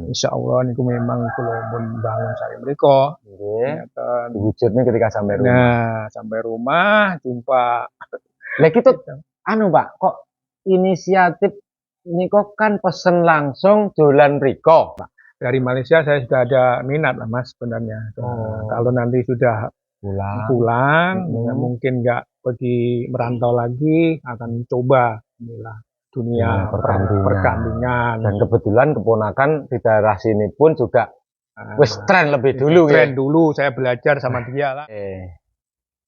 Insya Allah niku memang kula pun bangun saya mriko. Diwujudnya ketika sampai rumah. Nah, sampai rumah jumpa. Lah gitu, anu Pak, kok inisiatif niko kan pesen langsung dolan mriko. Dari Malaysia saya sudah ada minat lah Mas sebenarnya. Kalau nanti sudah pulang ya mungkin nggak pergi merantau lagi, akan coba inilah dunia perkambingan. Dan kebetulan keponakan di daerah sini pun juga wis tren lebih dulu. Tren dulu, saya belajar sama dia lah.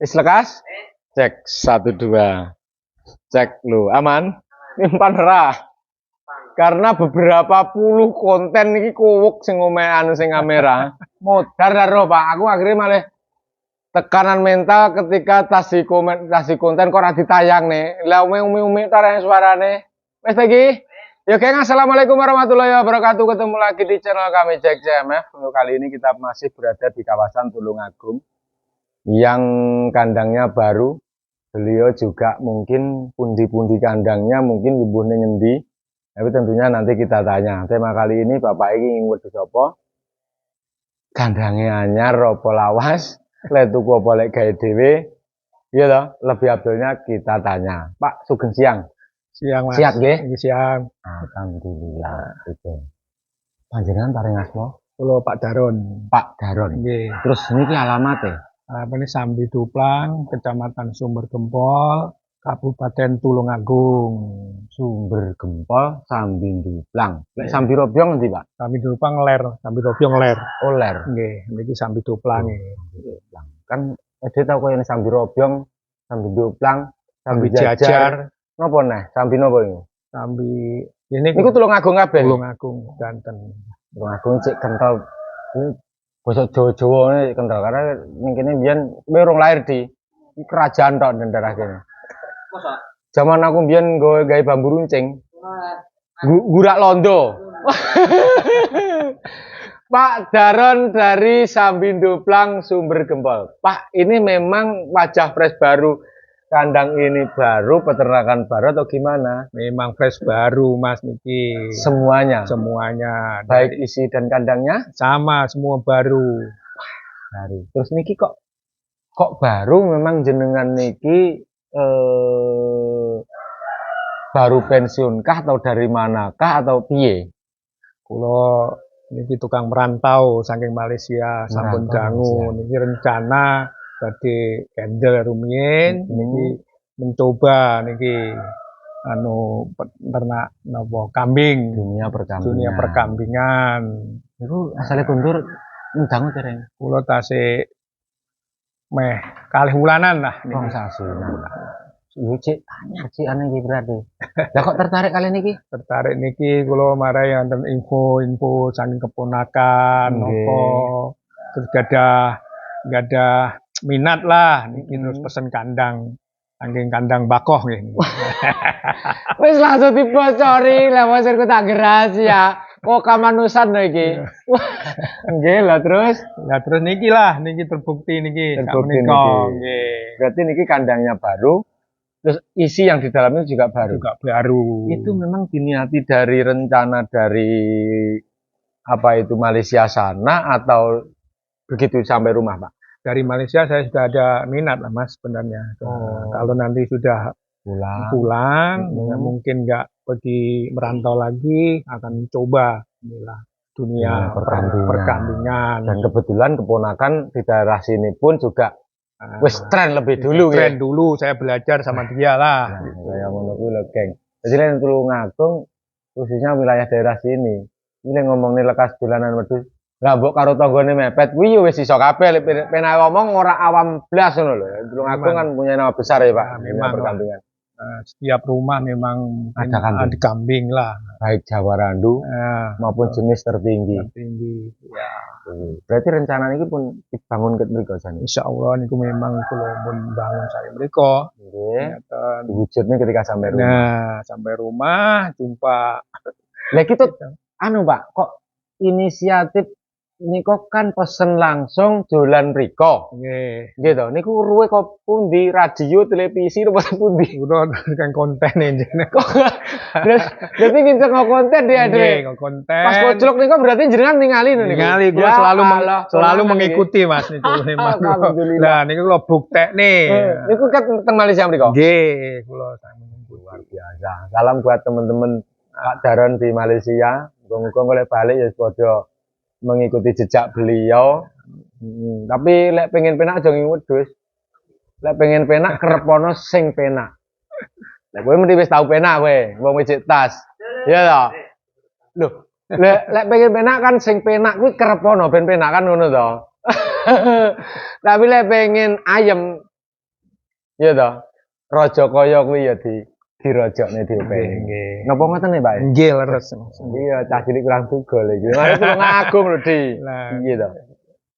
Wis lekas? Cek 1 2. Cek lu aman? Nyimpan ra. Karena beberapa puluh konten iki kuwuk sing omahe anu sing kamera. Modar karo Pak, aku akhirnya malah tekanan mental ketika tasi konten kok ora ditayang nih. Lah umi-umi tarane suarane. Wes lagi. Ya geng, assalamualaikum warahmatullahi wabarakatuh. Ketemu lagi di channel kami Jack CMF. Untuk kali ini kita masih berada di kawasan Tulungagung yang kandangnya baru. Beliau juga mungkin pundi-pundi kandangnya mungkin ibunya ngendi. Tapi tentunya nanti kita tanya. Tema kali ini Bapak ini ingin wedhus apa? Kandangnya anyar apa lawas? Lek tuku apa lek gawe dhewe? Iya toh, lebih abdulnya kita tanya. Pak, sugeng siang. Siang Mas. Siap nggih? Siang. Alhamdulillah. Gitu. Panjenengan paring asma? Kula Pak Daron. Pak Daron. Nggih. Terus niki alamate? Ini Sambi Duplang, Kecamatan Sumber Gempol, Kabupaten Tulungagung. Sumber Gempol, Sambi Duplang. Lek Sambi Robyong endi, Pak? Sambi Duplang ler, Sambi Robyong ler. Oh, ler. Nggih, niki Sambi Duplang. Kan ade tau koyo Sambi Robyong, Sambi Duplang, Sambi Jajar. Napa neh? Sambi napa iki? Sambi ini niku Tulungagung kabeh. Tulungagung, Banten. Tulungagung cek kental. Basa Jawa-Jawa kental karena ning kene biyen kowe urung lahir di kerajaan tok ning daerah kene. Zaman aku biyen gawe bambu runcing. Gurak londo. Pak Daron dari Sambi Duplang Sumber Gempol. Pak, ini memang wajah fresh baru. Kandang ini baru, peternakan baru atau gimana? Memang fresh baru Mas niki. Semuanya? Semuanya. Baik isi dan kandangnya? Sama, semua baru. Baru. Terus niki kok baru memang jenengan niki baru pensiun kah atau dari manakah atau piye? Kula niki tukang merantau saking Malaysia sampun dangu niki rencana badhe kendel rumiyin niki mencoba niki peternak napa kambing dunia perkambingan. Niku asale kondur ndangu dereng. Kula tasih meh kalih wulanan lah niki. Iya cik, anyar cik ane iki berarti. Lah kok tertarik kali niki? Tertarik niki kula marai wonten info-info saking keponakan napa terus gadah minat lah niki terus pesen kandang. Saking kandang bakoh nggih. Wis langsung dibocori lah Mas tak geras ya. Kok kamanusan lho iki. Nggih lah terus niki terbukti niki. Nggih. Berarti niki kandangnya baru. Terus isi yang di dalamnya juga baru. Itu memang diniati dari rencana dari apa itu Malaysia sana atau begitu sampai rumah, Pak? Dari Malaysia saya sudah ada minat lah Mas sebenarnya. Kalau nanti sudah pulang ya mungkin nggak pergi merantau lagi, akan coba inilah dunia perkambingan. Dan kebetulan keponakan di daerah sini pun juga wis tren lebih dulu. Tren dulu, saya belajar sama dia lah. Saya ngono kuwi lho, geng. Jadi nek Tulungagung khususnya wilayah daerah sini. Ini ngomongin lekas dolanan wedhus. Lah mbok karo tanggane mepet kuwi wis iso kabeh lek penak ngomong ora awam blas ngono lho. Tulungagung kan punya nama besar ya, Pak. Memang perkambingan. Setiap rumah memang ada kambing lah. Baik Jawa Randu maupun jenis tertinggi. Ya. Berarti rencana ini pun dibangun ke mriko jane. Insyaallah niku memang kula pun bangun saya mriko. Nggih. Diwujudnya ketika sampai rumah. Nah, sampai rumah jumpa. Lah gitu anu Pak, kok inisiatif niku kan pesen langsung dolan mriko. Nggih. Gitu. Niku ruwe kok pundi radio, televisi apa pundi? Udah kan konten jenenge. Berarti nginceng konten dia Nggih, deh. konten. Pas koclok niku berarti jenengan ningali niku. Ningali kula Ya selalu Allah, selalu tenang mengikuti Mas niku memang. Alhamdulillah. Lah niku kula buktekne. Niku kan teng Malaysia mriko. Nggih, kula Luar biasa. Salam buat teman-teman Pak Daron di Malaysia. Muga-muga golek balik ya padha mengikuti jejak beliau. Tapi lek pengen penak aja ngiwet wedhus. Lek pengen penak kerepono sing penak. Lek kowe mesti wis tau penak kowe, wong wis tas. Iya toh? Loh, lek pengen penak kan sing penak kuwi kerepono ben penak kan ngono toh. Tapi lek pengen ayem iya toh. Raja kaya kuwi ya dirojokne diopeni. Nggih. Napa ngoten nih, Pak? Nggih leres. Iya, cah cilik kurang tugol iki. Mane tulung agung lho, Di. Lah. Iya toh.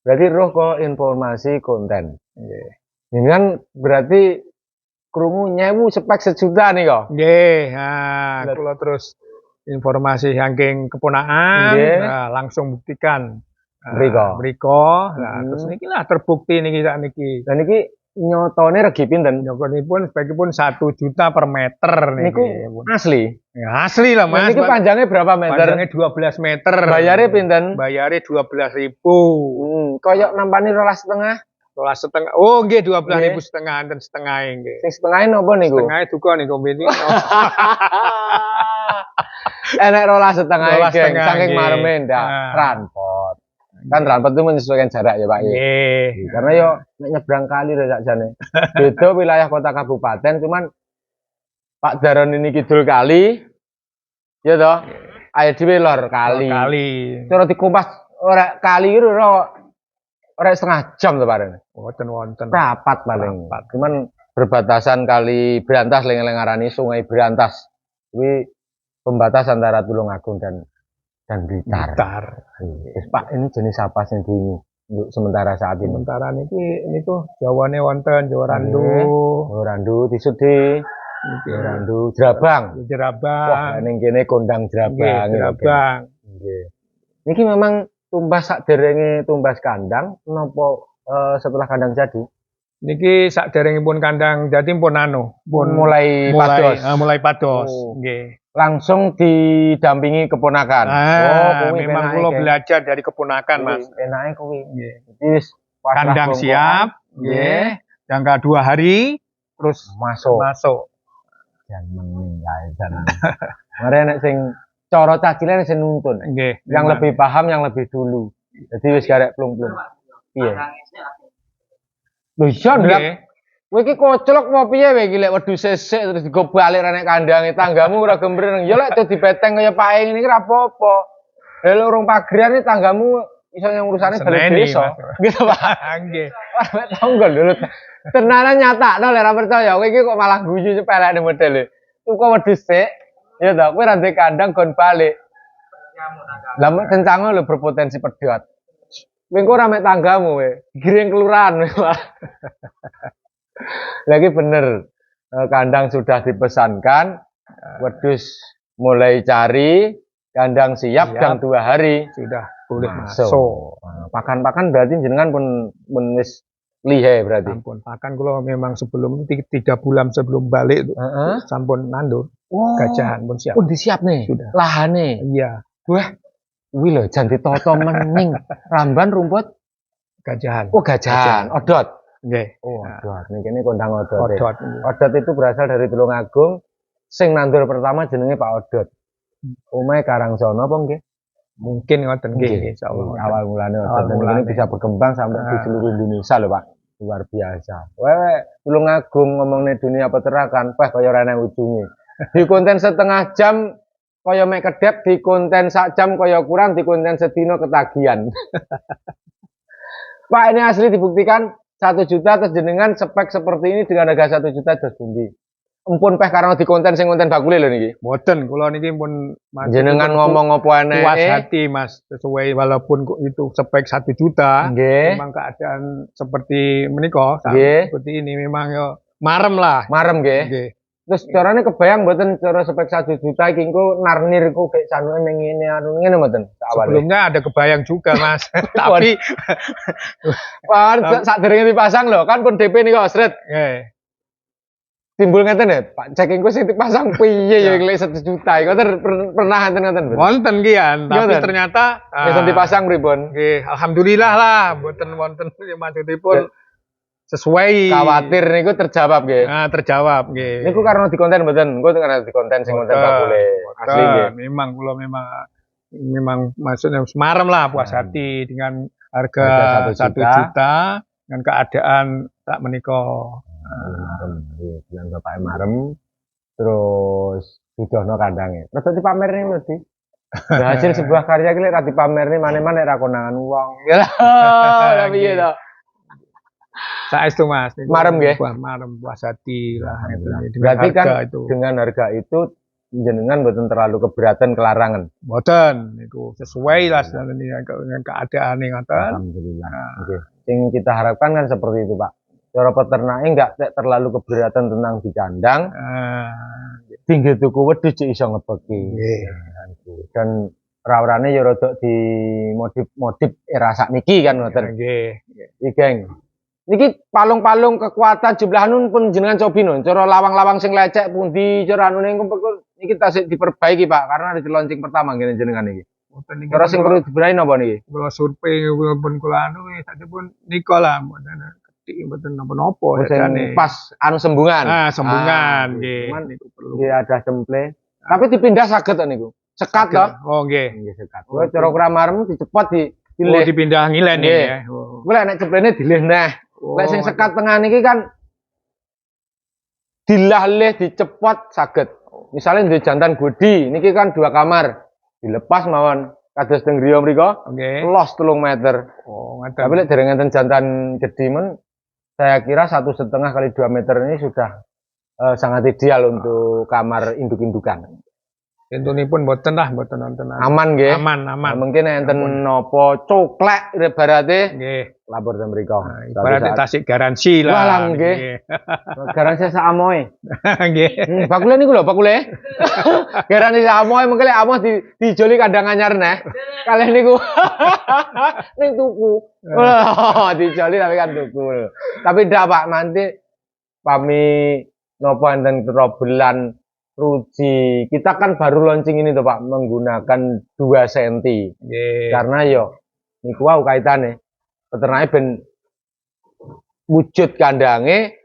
Berarti roh kok informasi konten. Nggih. Ini kan berarti krungu nyewu spek sejuta nih kok. Nggih, nah kula terus informasi saking keponakan, Nggih. nah, langsung buktikan. Mriko. Mriko. Nah, terus niki lah terbukti niki sakniki. Dan iki nyotone regi pinten? Nyokonipun spekipun 1 juta per meter Niku niki. asli. Ya, asli lah Mas. Niki panjangnya berapa meter? Panjangnya 12 meter. Bayarnya pinten? Bayarnya 12.000. Koyok nampani 12,5. 12,5. Oh, nggih 12.000 setengah dan setengah nggih. Sing setengahe napa niku? Setengahnya duka niku mbene. Enek 12,5 12,5 geng, saking nggih. mareme ndak transport. Kan transport itu menyesuaikan jarak ya, Pak. Nggih. Karena yo nek nyebrang kali lho sakjane. Beda wilayah kota kabupaten cuman Pak Daron ini kidul kali. Ya toh? Ayo dhewe lor kali. Kali. Cara dikumpas ora kali itu ora setengah jam to bareng. Wonten. Rapat paling. Cuman berbatasan kali Brantas leng-leng ngarani Sungai Brantas. Kuwi pembatas antara Tulungagung dan Blitar. Wis Pak, ini jenis apa sing untuk sementara saat ini? Sementara niku Jawane wonten Jawa Randu. Oh, Randu disudi. Randu Jerabang. Jerabang. Wah, ning kene kondang Jerabang. Jerabang. Nggih. Niki memang tumbas saderenge tumbas kandang napa setelah kandang jadi? Niki saderengipun kandang jadi pun pun mulai pados. Mulai pados. Oh. Nggih. Langsung didampingi keponakan. Kuwi memang kula belajar dari keponakan, Mas. Enake kuwi. Nggih. Wis Kandang siap, nggih. Jangka 2 hari terus masuk. Jangan meninggal jalan. Mare nek sing cara cah cilik sing nuntun. Nggih. Yang lebih paham, yang lebih dulu. Jadi wis garek plung-plung. Piye? Lho iya ndak. Kowe iki koclok apa piye kowe iki lek wedhus sesek terus digo balik nek kandange tanggamu ora gembreng. Ya lek dadi beteng kaya pae ngene iki ora apa-apa. Lha lek urung pagrian iki tanggamu iso yang urusane balik desa. Gitu Pak. Nggih. Ora tonggol dulu. Tenanan nyatakno lek ora percaya kowe iki kok malah guyu sepelekne modele. Tuku wedhus sik, ya ta, kowe ra ndek kandang gon balik. Lah kencang lho berpotensi pedhot. Kowe kok ora mek tanggamu kowe. Giring kelurahan kowe. Lagi bener kandang sudah dipesankan, wedhus mulai cari, kandang siap. Dan 2 hari sudah boleh masuk. Pakan-pakan berarti jenengan pun wis lihe berarti. Sampun pakan kula memang sebelum 3 bulan sebelum balik itu sampun nandur. Gajahan pun siap. Pun disiap nih. Sudah. Lahane. Iya. Wah. Kuwi lho jan ditoto mening. Ramban rumput gajahan. Oh, gajahan. Odot. Nggih. Oh, odot. Ning kene kondang odot. Odot. Odot itu berasal dari Tulungagung. Sing nandur pertama jenenge Pak Odot. Omahe Karangsono apa nggih? Mungkin ngoten nggih, insyaallah. Awal mulane odot ini bisa berkembang sampai di seluruh Indonesia lho, Pak. Luar biasa. Wewe Tulungagung ngomongne dunia peternakan, wah kaya ora nang ujunge. Di konten setengah jam kaya mek kedep, di konten sak jam kaya kurang, di konten sedina ketagihan. Pak, ini asli dibuktikan 1 juta terus jenengan spek seperti ini dengan harga 1 juta terus pundi. Empun peh karena di konten sing konten bakule lho niki. Mboten, kula niki pun jenengan ngomong apa enake. Puas hati, Mas. Sesuai walaupun itu spek 1 juta, memang keadaan seperti menika, seperti ini memang yo marem lah. Marem nggih. Terus carane kebayang mboten cara spek 1 juta iki engko narnir ku gek sanuke ngene anu ngene mboten awale. Sebelumnya ada kebayang juga, Mas. Tapi sadurunge dipasang lho, kan pun DP niku sret. nggih. Timbul ngeten ya, Pak cek engko sing dipasang piye ya lek 1 juta. Iku pernah ngeten-ngeten. Wonten kian, tapi ternyata bisa dipasang pripun? Nggih, alhamdulillah lah mboten wonten maksudipun sesuai. Khawatir niku terjawab nggih. Nah, terjawab nggih. Niku karena di konten mboten, engko karena di konten sing konten bakule asli nggih. Memang kula memang maksudnya semarem lah puas hati dengan harga 1 juta dengan keadaan tak menika marem nggih, dengan bapak marem terus sudono kandange. Terus dipamerne mesti. Hasil sebuah karya iki lek ra dipamerne mane-mane ra konangan wong. Ya. Tapi piye to? Saestu Mas. Marem nggih. Marem puas hati lah itu. Berarti kan dengan harga itu jenengan mboten terlalu keberatan kelarangan. Mboten niku sesuai lah dengan keadaan ngoten. Alhamdulillah. Oke. Sing kita harapkan kan seperti itu, Pak. Cara peternake enggak keterlalu keberatan tentang di kandang. Tinggi tuku wedhus iso ngebeki. Nggih. Dan rawrane ya rada di modif era sakniki kan ngoten. Nggih. Iki, Geng. Niki palung-palung kekuatan jumlah anu pun jenengan cobi no. Cara lawang-lawang sing lecek pundi cara anune niki tasik diperbaiki, Pak, karena ada launching pertama ngene jenengan iki. Cara sing perlu dibenahi napa niki? Kula survei pun kula anu pun nika lah mboten ketik mboten napa-napa jane. Pas anu sembungan. Sembungan nggih. Niku perlu. Nggih ada template. Tapi dipindah saged to niku. Sekat to? Oh nggih. Nggih sekat. Kok cara kramarem dicepot dileh dipindah ngilen ya. Kuwi lek nek ceplene dileh neh. Lek sing sekat tengah niki kan dilah-leh dicepot saged. Misalnya di jantan gudi, niki kan 2 kamar, dilepas mawon kados teng griya mriku. Nggih. Los 3 meter. Oh, ngoten. Tapi lek dereng enten jantan gede men, saya kira 1,5 kali 2 meter ini sudah sangat ideal untuk kamar induk-indukan. Tentunipun mboten lah, mboten wonten. Aman nggih. Aman. Nah, mungkin enten napa coklek ibarate nggih. lapor teng mriku. Ibaratnya tasik garansi lah. Wah, nggih. Garansi sak amoe. Nggih. Bakule niku lho, bakule. Garansi sak amoe mengko lek amoh dijoli kandang anyar neh. Kalih niku. Ning tuku. Dijoli tapi kan tuku. Tapi ndak Pak, nanti pami napa enten trouble-an ruji. Kita kan baru launching ini tuh Pak, menggunakan 2 cm. Karena yo niku wae kaitane peternake ben wujud kandange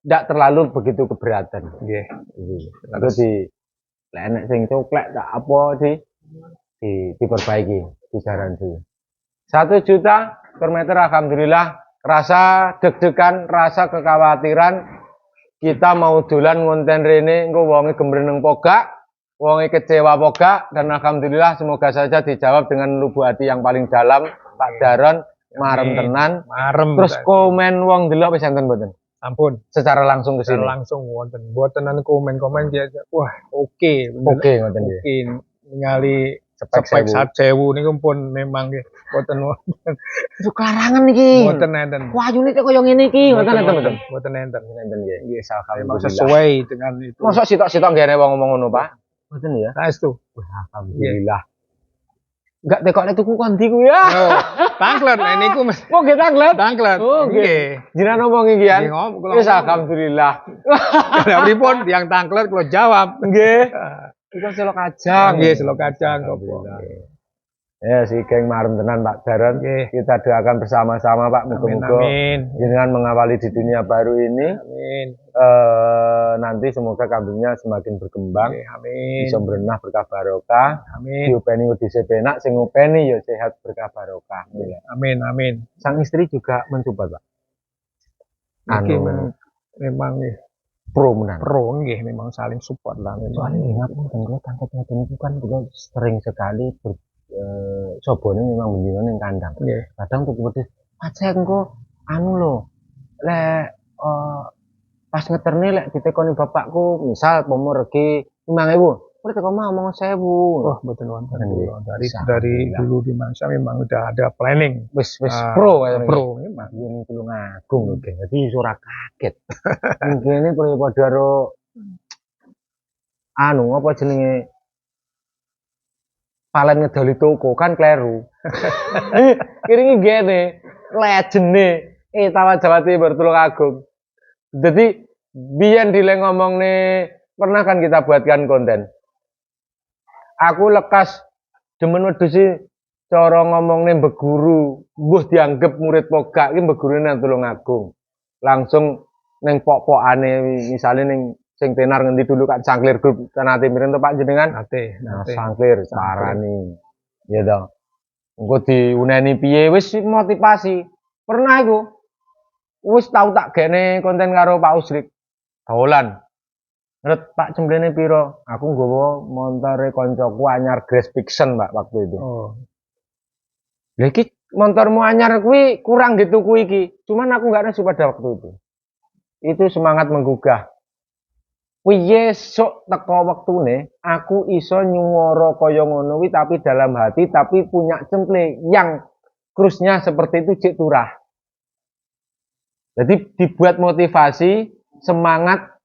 ndak terlalu begitu keberatan. Nggih. Terus di enek sing coklek tak apa diperbaiki, digaransi. 1 juta per meter alhamdulillah. Rasa deg-degan, rasa kekhawatiran kita mau dolan ngonten rene engko wonge gemreneng pogak, wonge kecewa pogak, dan alhamdulillah semoga saja dijawab dengan lubuk hati yang paling dalam. Pak Daron marem tenan. Marem. Terus komen wong delok wis enten mboten? Ampun, secara langsung ke sini. Secara langsung wonten. Mboten komen-komen dia wah oke. Oke ngoten nggih. Oke ningali spek 1.000 niku pun memang nggih mboten wonten. Itu kelarangan iki. Mboten enten. Wah unit kok yo ngene iki, mboten enten. Mboten enten. Enten nggih. Nggih alhamdulillah. Sesuai dengan itu. Mosok sitok-sitok ngene wong ngomong ngono, Pak? Mboten ya? Saestu. Alhamdulillah. Enggak tekokne tuku kondi ku ya. Oh, tangklet niku Mas. Oh, nggih tangklet. Tangklet. Nggih. Jenengan ngomong iki kan. Wis alhamdulillah. Lah pripun yang tangklet kula jawab. Nggih. Iku selo kacang. Nggih, selo kacang kok. Ya si geng marem tenan Pak Daron. Kita doakan bersama-sama Pak, muga-muga jenengan mengawali di dunia baru ini. Amin. Nanti semoga kambingnya semakin berkembang. Amin. Bisa berenah berkah barokah. Amin. Diupeni wedhuse penak, sing ngupeni ya sehat berkah barokah. Amin, amin. Sang istri juga mensupport Pak. Memang nggih. Pro menan. Pro nggih, memang saling support lah. Soalnya ingat kalau tangkap ngoten itu kan juga sering sekali sobone memang bendina ning kandang. Kadang tuku wedhus, "Aceh engko anu lho. Lek pas ngeterne lek ditekoni bapakku, misal pomo regi 5.000. Kok teko mau ngomong 1.000." Wah, mboten wonten. Dari dulu di masa memang udah ada planning. Wis pro memang. Yen Tulungagung lho, Geng. Dadi ora kaget. Mungkin ini padha karo anu apa jenenge palen ngedoli toko kan kleru. Kiringi gene legende tawa Jawa Timur Tulungagung. Jadi biyen dile ngomong nih pernah kan kita buatkan konten. Aku lekas demen wedusi cara ngomong nih beguru, mbuh dianggep murid pogak iki begurune nang Tulungagung. Langsung ning pok-pokane misale ning sing tenar ngendi dulu Kak Cangklir grup Tanate Miren to Pak jenengan? Nate. Cangklir parani. Ya to. Engko diuneni piye wis motivasi. Pernah iku. Wis tau tak gene konten karo Pak Usrik. Dolan. Ret Pak cemplene piro? Aku nggawa montore koncoku anyar Grace Fiction, Mbak, waktu itu. Oh. Lah iki montormu anyar kuwi kurang gitu kuwi iki. Cuman aku enggak nesu pada waktu itu. Itu semangat menggugah. Piye sok teko wektune aku iso nyuwara kaya ngono kuwi tapi dalam hati tapi punya cemple yang krusnya seperti itu cek turah. Jadi dibuat motivasi, semangat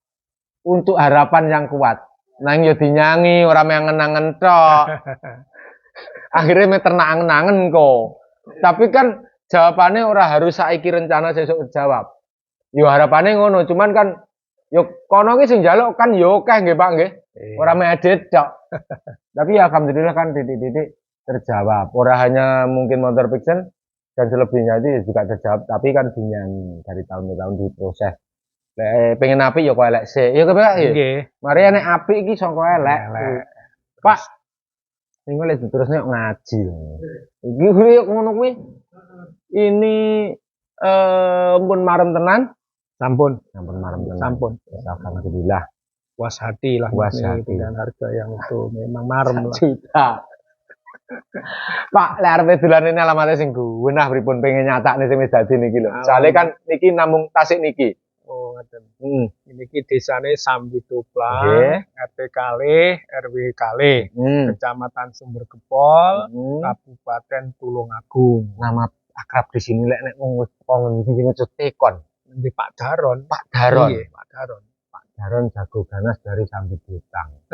untuk harapan yang kuat. Nang yo dinyangi ora mengen-angen tok. Akhirnya meter nangen-nangen kok. Tapi kan jawabannya ora harus saiki rencana sesuk jawab. Yo harapannya ngono, cuman kan yo kono ki sing njaluk kan yo akeh nggih Pak nggih. Ora medhit tok. Tapi ya alhamdulillah kan titik-titik terjawab. Ora hanya mungkin motor fiction dan selebihnya itu juga terjawab, tapi kan dinyanyi dari tahun ke tahun diproses. Lek pengen apik ya kok elek sik. Ya Pak ya. Nggih. Mari nek apik iki saka elek. Pak Minggu lek terusnya ngaji. Iki yo ngono kuwi. Ini pun marem tenan. Sampun marem tenan. Sampun. Alhamdulillah. Puas hati lah Puas hati. dengan harga yang itu memang marem lah. Juta. Pak, lek arep dolan ini alamate sing guwenah pripun pengen nyatakne sing wis dadi niki lho. Soale kan niki namung Tasik niki. Oh, ngoten. Niki desane Sambituplang, RT Kalih, RW Kalih, Kecamatan Sumber Gepol, Kabupaten Tulungagung. Nama akrab di sini lek nek wong wis ngendi ngecut tekon. Di Pak Daron. Pak Daron. Iya, Pak Daron. Pak Daron jago ganas dari Sambituplang.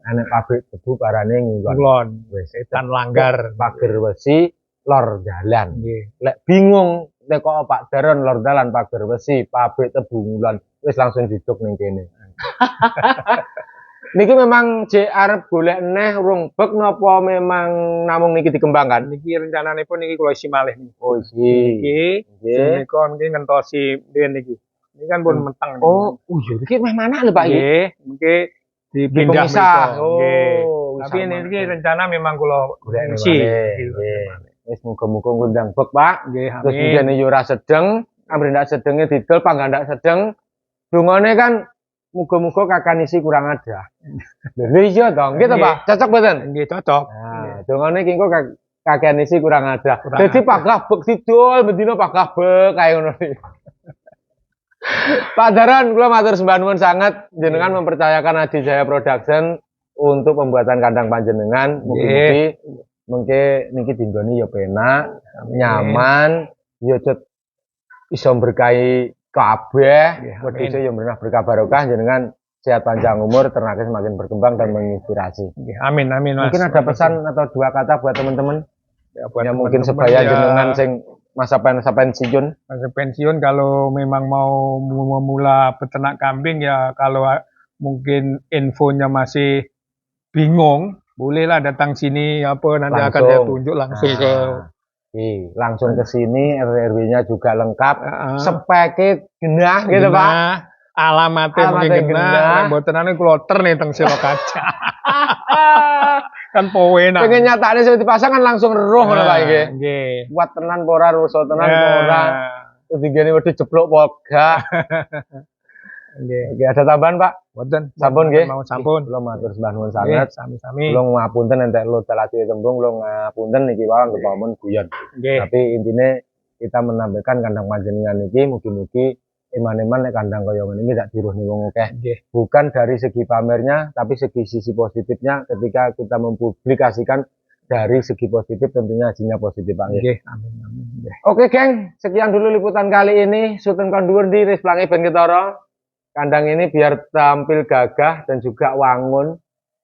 Nek pabrik tebu parane ngulon. Wis edan langgar pager besi lor jalan. Nggih. Lek bingung teko Pak Daron lor dalan pager besi, pabrik tebu ngulon, wis langsung diduk ning kene. Niki memang JR golek neh urung bek napa memang namung niki dikembangkan? Niki rencananipun niki kula isi malih niki. Oh, iki. Nggih. Menika niki ngentosi mbiyen niki. Ini kan pun menteng. Oh, iya iki meh mana lho Pak iki? Nggih, mungkin dipindah menika. Nggih. Tapi niki rencana memang kula golek isi. Wis muga-muga ngundang bek, Pak. Nggih, terus njene yo ora sedeng, ambil ndak sedenge didol panggandak sedeng. Dungane kan muga-muga kakanisi kurang ada. Lha iya dong, gitu Pak. Cocok mboten? Nggih, cocok. Nah, dungane ki engko kakanisi kurang ada. Dadi pagah bek didol bendina pagah bek kaya ngono iki. Pak Daron, kula matur sembah nuwun sangat jenengan mempercayakan Adi Jaya Production untuk pembuatan kandang panjenengan. Mugi-mugi mengke niki dinggoni ya penak, nyaman, ya iso berkahi kabeh, wedhuse ya berkah barokah jenengan sehat panjang umur, ternaknya semakin berkembang dan menginspirasi. Amin amin Mas. Mungkin ada pesan atau dua kata buat teman-teman ya, buat yang mungkin sebaya jenengan sing masa pensiun. Masa pensiun kalau memang mau memula peternak kambing ya kalau mungkin infonya masih bingung, bolehlah datang sini apa nanti langsung akan saya tunjuk langsung langsung ke sini, RW-nya juga lengkap, speknya genah gitu Pak. Alamatnya mungkin genah, mboten kloter nih teng Silo Kaca. Kan powenan. Pengen nyatane sing dipasang kan langsung roh ngono Pak iki. Nggih. Kuat tenan ora rusuh tenan ora. Digene wedi jeblok poga. Nggih. Ada tambahan Pak? Mboten. Sampun nggih. Sampun. Kula matur sembah nuwun sanget. Sami-sami. Kula ngapunten entek lo telati tembung, kula ngapunten niki wae kepamun guyon. Tapi intine kita menampilkan kandang panjenengan niki mugi-mugi iman-iman nek kandang kaya ngene iki dak diruhni wong akeh. Bukan dari segi pamernya, tapi sisi positifnya ketika kita mempublikasikan dari segi positif tentunya hasilnya positif Pak. Nggih, amin. Oke, geng, sekian dulu liputan kali ini. Suten kon dhuwur ndi wis plange ben ketara. Kandang ini biar tampil gagah dan juga wangun,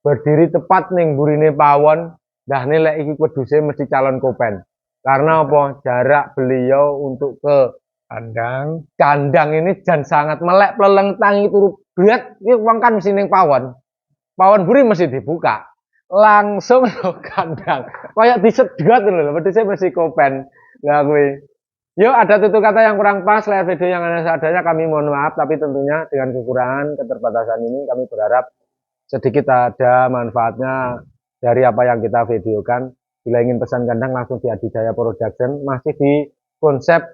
berdiri tepat ning burine pawon. Dah nilai iki wedhuse mesti calon kopen. Karena apa? Jarak beliau untuk ke kandang ini jan sangat melek peleng tangi turu berat iki wong kan mesti ning pawon. Pawon buri mesti dibuka. Langsung lo kandang. Kayak disedot lho, wedhuse mesti kopen. Lah kuwi. Yuk, ada tutur kata yang kurang pas, layar video yang ada seadanya, kami mohon maaf, tapi tentunya dengan kekurangan, keterbatasan ini kami berharap sedikit ada manfaatnya dari apa yang kita videokan. Bila ingin pesan kandang langsung di Adidaya Production, masih di konsep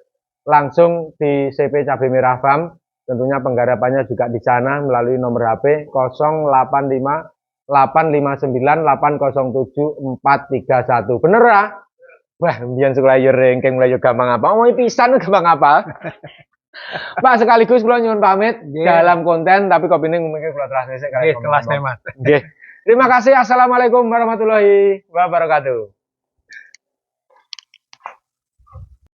langsung di CP Cabai Merah Farm. Tentunya penggarapannya juga di sana melalui nomor HP 085 859 807 431. Bener ya? Wah, mbiyen sekolah yo rengking mulai yo gampang apa? Mau pisan gampang apa? Pak sekaligus kula nyuwun pamit dalam konten tapi kopine ngomongke kula transmisi kelas Mas. Nggih. Terima kasih. Assalamualaikum warahmatullahi wabarakatuh.